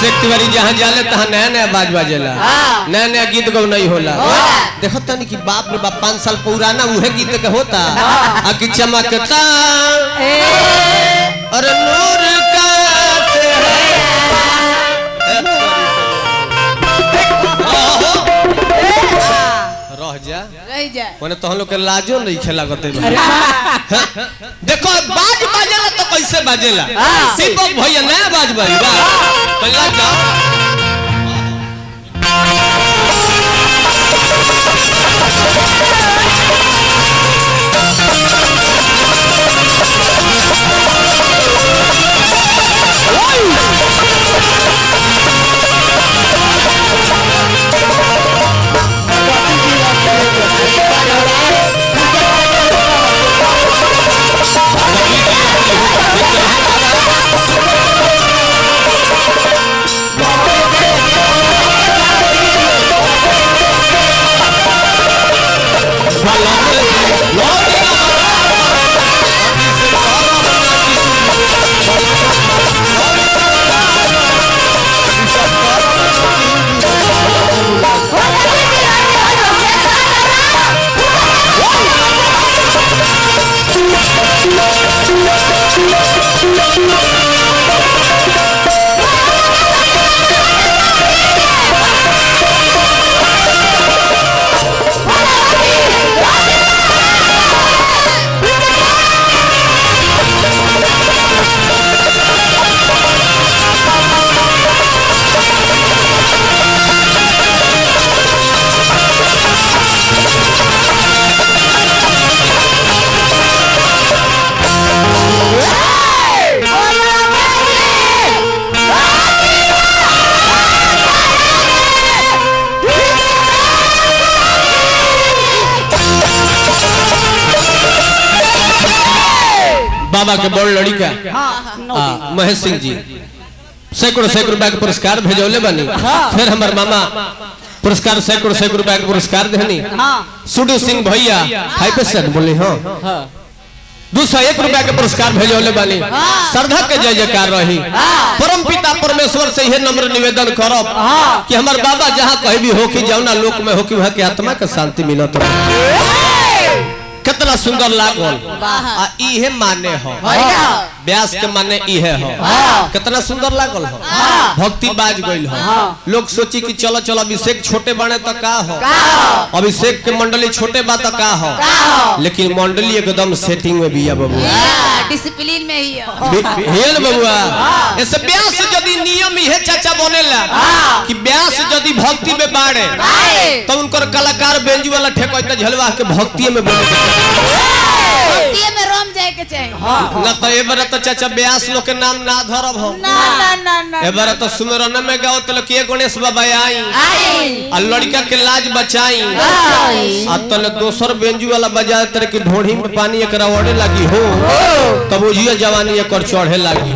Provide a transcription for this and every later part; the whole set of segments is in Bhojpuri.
अभिषेक तिवारी जहाँ जाले तहाँ नया नया बाज बाजेला, नया नया गीत गौ नहीं होला। देखो तनी कि बाप रे बाप 5 साल पुराना उहे गीत के होता आ कि चमकता और नूर का रह जा माने तो हम लोग के लाजो नहीं खेला करते। देखो बाज बाजेला तो कैसे बाजेला, सिर्फ भैया नया बाज बाजेला पहला का बाबा के बड़ लड़का महेश सिंह जी सैकड़ों रुपया के पुरस्कार भेजौले बनी। फिर हमार मामा पुरस्कार सैकड़ों रुपया के पुरस्कार देनी। सुडू सिंह भैया हाई बोले हाँ 201 रुपया के पुरस्कार भेजौले बनी। श्रद्धा के जय जयकार रही। परम पिता परमेश्वर से यह नम्र निवेदन करब कि हमार बाबा जहाँ कहीं भी हो कि जौना लोक में हो कि वहाँ के आत्मा के शांति मिलत रहे। कितना सुंदर लागल आ इहे माने हो व्यास के माने इहे हो। कितना सुंदर लागल हो, भक्ति बाज गइल हो। लोग सोची कि चलो चलो अभिषेक छोटे बने तो का हो, अभिषेक के मंडली छोटे बा तो का हो, लेकिन मंडली एकदम सेटिंग में भी है बबुआ, डिसिप्लिन में ही है बबुआ। ऐसे व्यास यदि नियम इहे चाचा बनेला कि व्यास यदि भक्ति में बाड़े तो उनकर कलाकार बेंजू वाला ठेकोइता झलवा के भक्ति में बोले में रोम जाए के चाहिए ना तो ए बार तो चाचा व्यास लोग के नाम ना धरब हो ना ए बार तो सुमिरन में गाओ तो के गणेश बाबा आई आ लड़का के लाज बचाई आ तो दोसर बेंजू वाला बजाए तरह की ढोढ़ी में पानी एकरा ओढ़े लगी हो तब उजिया जवानी एकर चढ़े लगी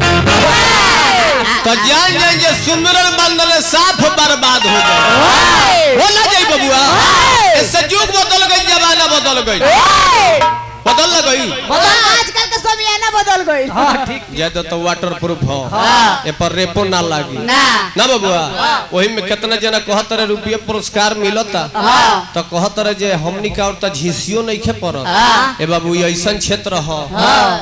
तो जान जाए जे सुमिरन बंदले साफ बर्बाद हो जाए हो ना जाई बबुआ। इससे युग बदल गई, जमाना बदल गई, बदल गई, आजकल का समय ना बदल गई। ठीक ज्यादा तो वाटर प्रूफ हो ए पर रेपो ना लागी ना बबुआ। वही में कितना जना 71 रुपया पुरस्कार मिलता तो 71 जे हमनी का और झिसियो नहीं खे पड़त ए बाबू ऐसा क्षेत्र हो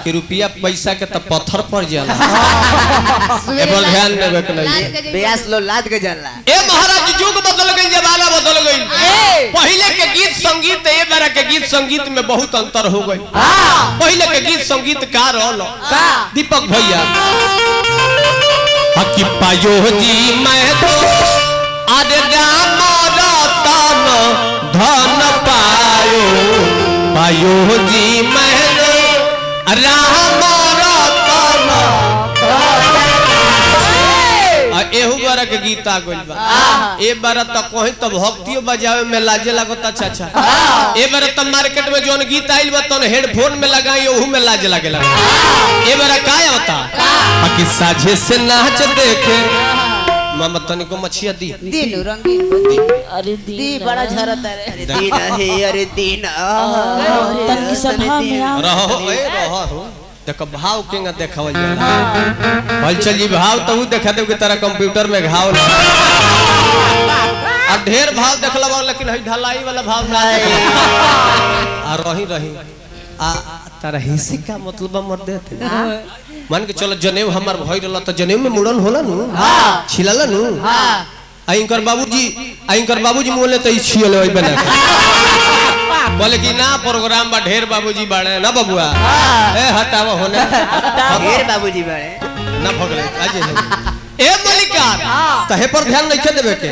कि रुपया पैसा के तो पत्थर पर जाला ए पर ध्यान देवे के नहीं ब्यास लो लाद के जाला। ए महाराज युग बदल गई, जमाना बदल गई। पहले के गीत संगीत ए बार के गीत संगीत में बहुत अंतर हो गई। पहले के गीत संगीत का रहलो दीपक भैया हकी पायो जी मैं तो अरे राम रतन धन पायो पायो जी मैं राम रतन एहू बार के गीत आ गइल बा। ए बार त कहि त भक्तियो बजावे में लाजे लागत अच्छा। ए बार त मार्केट में जोन गीत आइल बा तन हेडफोन में लगाई ओहू में लाज लागेला। ए बार का होता कि साझे से नाच देखे मामा तनी को मछिया दी दिन रंगीन अरे दी बड़ा झरता रे दिन है अरे दिन तन की सभा में रहो ए रहो देखो भाव केंगा देखावल जाला हल चल जी भाव तो देखा दे कि तेरा कंप्यूटर में घाव ना अब ढेर भाव देखला लेकिन हई ढलाई वाला भाव ना आ रही आ तारा हिस्से का मतलब मर देते मान के चलो जनेऊ हमार भई रहला त जनेऊ में मुड़न होला नु छिलाला नु आइंकर बाबूजी मोले त छियले ओइ बना बोले कि ना प्रोग्राम बा ढेर बाबूजी बाड़े ना बबुआ ए हटाव होने ढेर बाबूजी बाड़े ना भगले आज ए मलिकार त हे पर ध्यान नहीं देबे के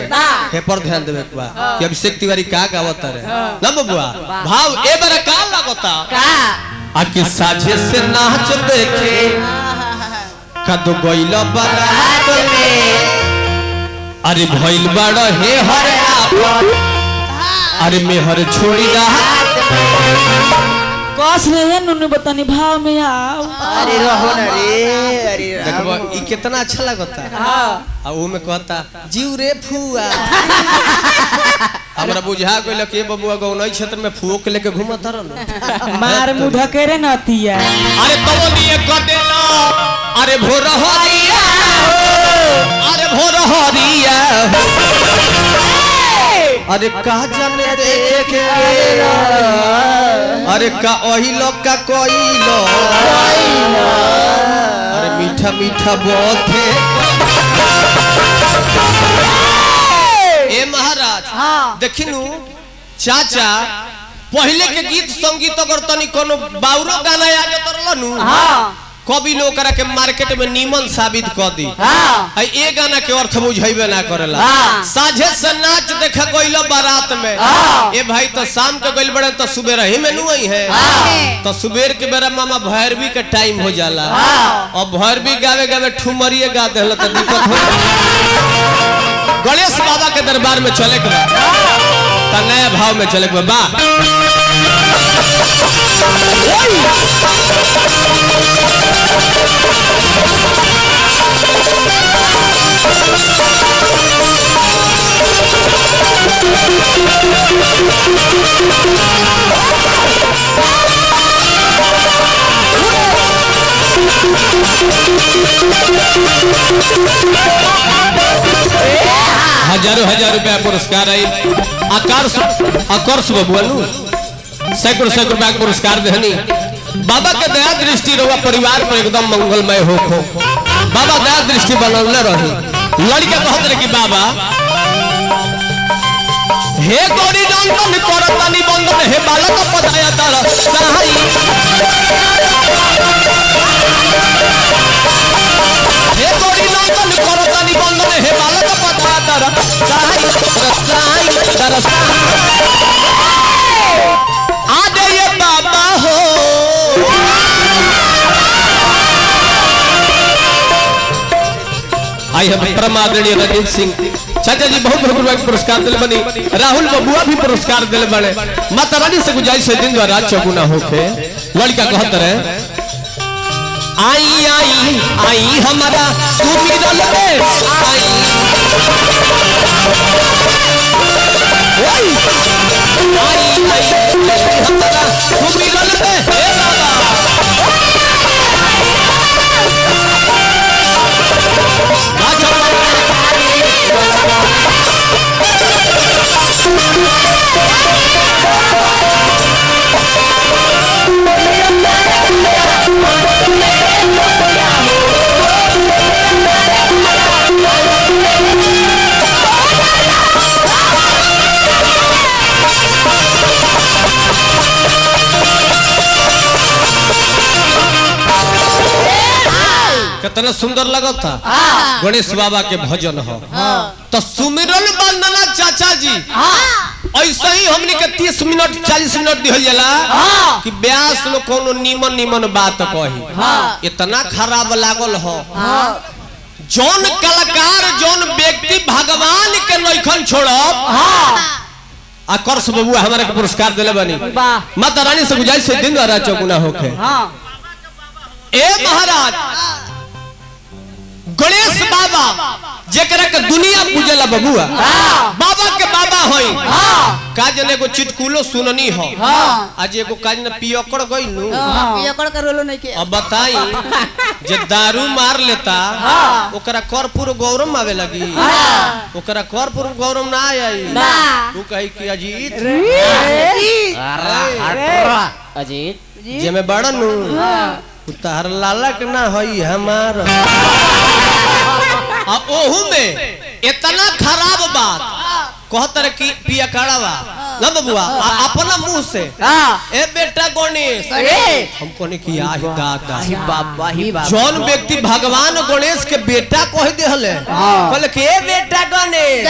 हे पर ध्यान देबे के बा कि अभिषेक तिवारी का गावत रे ना बबुआ भाव ए बार का लागता का आके साझे से नाच देखे कदो गइल बारात में अरे भइल बड़ हे हर आपन अरे मेहर छोड़ी रात कस में है नुनु बतानी भाव में आओ अरे रहो ना रे अरे देखबो ई कितना अच्छा लगता हां आ ओ में कहता जीव रे फुआ हमरा बुझा गइल कि बबुआ गौनई क्षेत्र में फुओ के लेके घुमत रहन मार मुधा करे नतिया अरे तबो दिए क देला अरे भोर हरिया अरे भोर हरिया अरे का जाने देखे अरे का ओहिलो का कोइलो अरे मीठा मीठा बोथे ए महाराज देखिनु चाचा पहले के गीत संगीत अगर तनी कोनो बाउरो गाना आगे तरलनु कभी लोग करा के मार्केट में नीमन साबित कर दी हां ए गाना के अर्थ बुझाइबे ना करेला साझे से नाच देखा गइल बारात में ए भाई तो शाम के गइल बड़े तो सुबह ही में नु आई है तो सुबह के बेरा मामा भैरवी के टाइम हो जाला और भैरवी गावे गावे ठुमरिए गा देला तो दिक्कत हो गणेश बाबा के दरबार में चले के बा त नया भाव में चले के बा हजार रुपया पुरस्कार आई आकर्ष बबुआनु सैकड़ों रुपया पुरस्कार देहनी बाबा के दया दृष्टि रहुआ परिवार पर एकदम मंगलमय हो बाबा दया दृष्टि बनौले रही लड़का कहत रहे कि बाबा हे गौरी नंदन करतानी बंदन हे बालक पदाया तार सहाई हे गौरी नंदन करतानी बंदन हे बालक पदाया तार सहाई आ दे ये बाबा हो आई हम परमादरणीय रंजीत सिंह चाचा जी बहुत बहुत पुरस्कार दिल बनी राहुल बबुआ भी पुरस्कार दिल बने माता रानी से गुजारिश है दिन द्वारा चौगुना होके लड़का कहत रहे आई आई आई हमारा सुमिरन में आई आई आई हमारा सुमिरन में हे कितना सुंदर लगत था गणेश बाबा के भजन हो तो सुमिरन वंदना चाचा जी ऐसे ही हमने के 30 मिनट 40 मिनट दिहल जाला कि व्यास लोग कोनो नीमन नीमन बात कही इतना खराब लागल हो जौन कलाकार जौन व्यक्ति भगवान के नइखन छोड़ब आकर्ष बबुआ हमारे के पुरस्कार दिले बनी माता रानी से गुजारिश है दिन द्वारा चौगुना होके ए महाराज गणेश बाबा जेकरा के दुनिया पूजेला बबुआ बाबा के बाबा होई का जने को चिटकुलो सुननी हो आज एगो काज न पियकड़ गइलू पियकड़ करोलो नहीं के अब बताई जे दारू मार लेता ओकरा कर्पूर गौरव आवे लगी ओकरा कर्पूर गौरव ना आई तू कही कि अजीत अजीत जे में बड़न तार लालक ना होई हमार ओहू में इतना खराब बात कहतर की पियकड़वा ना बबुआ अपना मुंह से ए बेटा गणेश हमको ने किया ही दादा बाबा ही जौन व्यक्ति भगवान गणेश के बेटा कह देहले कहले कि ए बेटा गणेश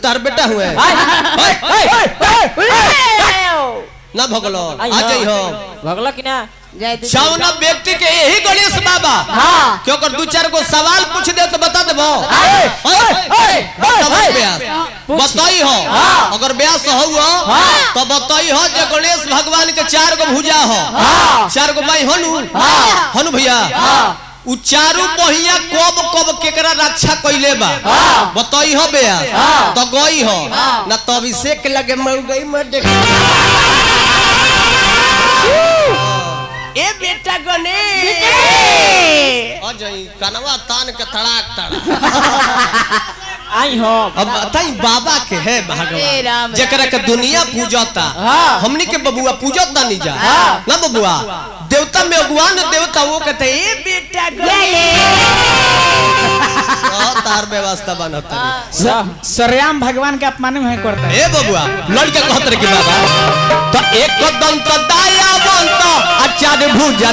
तार बेटा हुए ना भगलो आ जाई हो भगला कि ना जौना व्यक्ति के यही गणेश बाबा क्यों कर दो चार को सवाल पूछ दे तो बता देबो बताई हो अगर ब्यास हो तो बताई हो जे गणेश भगवान के 4 गो भुजा हो 4 गो भाई हनु भैया उ चारू बहिया कब कब केकरा रक्षा कइले बा बताई हो बेया तो गई हो ना तो अभिषेक लगे मर गई मर देख ए बेटा गणेश अजय कनवा तान के तड़ाक आई हो अब बताई बाबा के है भगवान जेकरा के दुनिया पूजता हमनी के बबुआ पूजता नहीं जा ना बबुआ देवता में भगवान देवता वो कहते ए बेटा तार व्यवस्था बनता सरयाम भगवान के अपमान में करता है ए बबुआ लड़के कहत रे कि बाबा तो एक दंत दाया बंत आचार्य भुजा